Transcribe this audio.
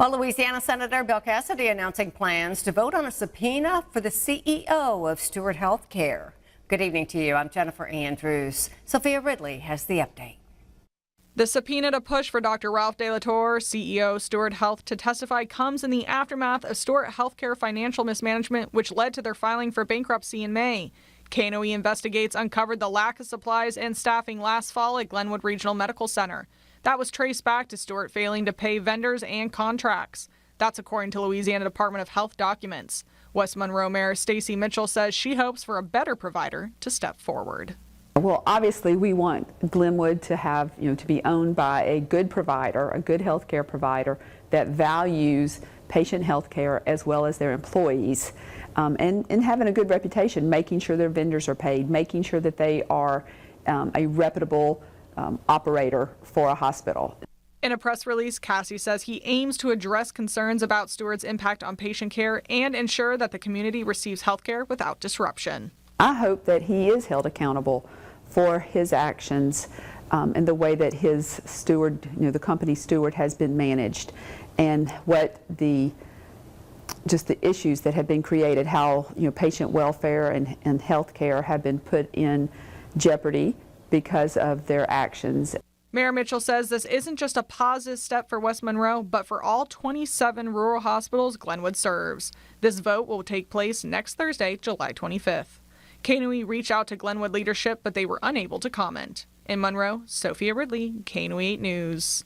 Well, Louisiana Senator Bill Cassidy announcing plans to vote on a subpoena for the CEO of Steward Health. Good evening to you. I'm Jennifer Andrews. Sophia Ridley has the update. The subpoena to push for Dr. Ralph De La Torre, CEO of Steward Health, to testify comes in the aftermath of Steward Healthcare financial mismanagement, which led to their filing for bankruptcy in May. KNOE Investigates uncovered the lack of supplies and staffing last fall at Glenwood Regional Medical Center. That was traced back to Steward failing to pay vendors and contracts. That's according to Louisiana Department of Health documents. West Monroe Mayor Stacey Mitchell says she hopes for a better provider to step forward. Well, obviously we want Glenwood to have, to be owned by a good provider, a good health care provider that values patient health care as well as their employees, and having a good reputation, making sure their vendors are paid, making sure that they are a reputable operator for a hospital. In a press release, Cassidy says he aims to address concerns about Steward's impact on patient care and ensure that the community receives health care without disruption. I hope that he is held accountable for his actions and the way that his Steward, the company Steward, has been managed, and what just the issues that have been created, how patient welfare and health care have been put in jeopardy because of their actions. Mayor Mitchell says this isn't just a positive step for West Monroe, but for all 27 rural hospitals Glenwood serves. This vote will take place next Thursday, July 25th. KNOE reached out to Glenwood leadership, but they were unable to comment. In Monroe, Sophia Ridley, KNOE 8 News.